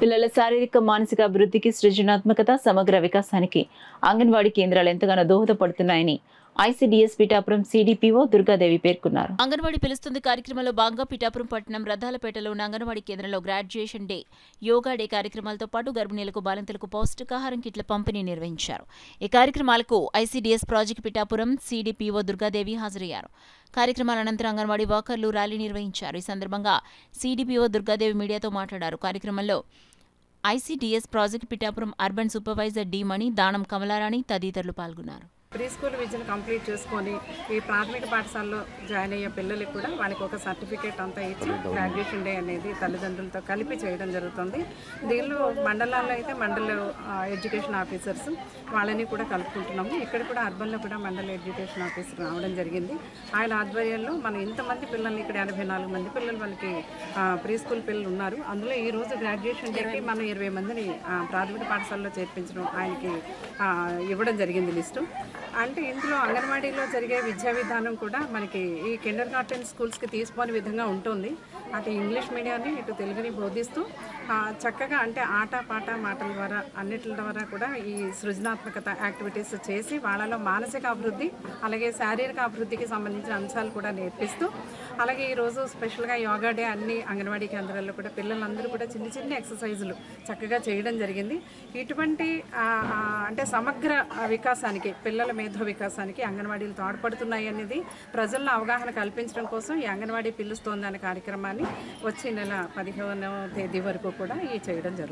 పిల్లల శారీరక మానసిక అభివృద్ధికి సృజనాత్మకత సమగ్ర వికాసానికి అంగన్వాడీ కేంద్రాలు ఎంతగానో దోహదపడుతున్నాయని ఐసీడీఎస్ పిఠాపురం సిడిపిఓ దుర్గాదేవి పేర్కొన్నారు. అంగన్వాడీ పిలుస్తుంది కార్యక్రమంలో భాగంగా పిఠాపురం పట్టణం రథాలపేటలో ఉన్న అంగన్వాడీ కేంద్రంలో గ్రాడ్యుయేషన్ డే, యోగా డే కార్యక్రమాలతో పాటు గర్భిణీలకు బాలింతలకు పౌష్టికాహారం కిట్ల పంపిణీ నిర్వహించారు. ఈ కార్యక్రమాలకు ICDS project Pithapuram CDPO Durgadevi హాజరయ్యారు. కార్యక్రమాల అనంతరం అంగన్వాడీ వర్కర్లు ర్యాలీ నిర్వహించారు. ఈ సందర్భంగా సిడిపిఓ దుర్గాదేవి మీడియాతో మాట్లాడారు. కార్యక్రమంలో ICDS project Pithapuram urban supervisor D Mani, Danam Kamalarani తదితరులు పాల్గొన్నారు. ప్రీ స్కూల్ విద్యను కంప్లీట్ చేసుకొని ఈ ప్రాథమిక పాఠశాలలో జాయిన్ అయ్యే పిల్లలకి కూడా వాళ్ళకి ఒక సర్టిఫికేట్ అంతా ఇచ్చి గ్రాడ్యుయేషన్ డే అనేది తల్లిదండ్రులతో కలిపి చేయడం జరుగుతుంది. దీనిలో మండలాల్లో అయితే మండల ఎడ్యుకేషన్ ఆఫీసర్స్ వాళ్ళని కూడా కలుపుకుంటున్నాము. ఇక్కడ కూడా అర్బన్లో కూడా మండల ఎడ్యుకేషన్ ఆఫీసర్ రావడం జరిగింది. ఆయన ఆధ్వర్యంలో మనం ఇంతమంది పిల్లల్ని ఇక్కడ 84 మంది పిల్లలు మనకి ప్రీ స్కూల్ పిల్లలు ఉన్నారు. అందులో ఈ రోజు గ్రాడ్యుయేషన్ డేకి మనం 20 మందిని ప్రాథమిక పాఠశాలలో చేర్పించడం ఆయనకి ఇవ్వడం జరిగింది లిస్టు. అంటే ఇందులో అంగన్వాడీలో జరిగే విద్యా విధానం కూడా మనకి ఈ కిండర్ గార్టెన్ స్కూల్స్కి తీసుకునే విధంగా ఉంటుంది. అటు ఇంగ్లీష్ మీడియాన్ని ఇటు తెలుగుని బోధిస్తూ చక్కగా అంటే ఆట పాట మాటల ద్వారా అన్నిటి ద్వారా కూడా ఈ సృజనాత్మకత యాక్టివిటీస్ చేసి వాళ్ళలో మానసిక అభివృద్ధి అలాగే శారీరక అభివృద్ధికి సంబంధించిన అంశాలు కూడా నేర్పిస్తూ అలాగే ఈరోజు స్పెషల్గా యోగా డే అన్ని అంగన్వాడీ కేంద్రాల్లో కూడా పిల్లలందరూ కూడా చిన్న చిన్న ఎక్సర్సైజులు చక్కగా చేయడం జరిగింది. ఇటువంటి అంటే సమగ్ర వికాసానికి పిల్లల మేధో వికాసానికి అంగన్వాడీలు తోడ్పడుతున్నాయి అనేది ప్రజల్లో అవగాహన కల్పించడం కోసం ఈ అంగన్వాడీ పిలుస్తోంది అనే కార్యక్రమాన్ని వచ్చే నెల 15వ తేదీ వరకు కూడా చేయడం జరుగుతుంది.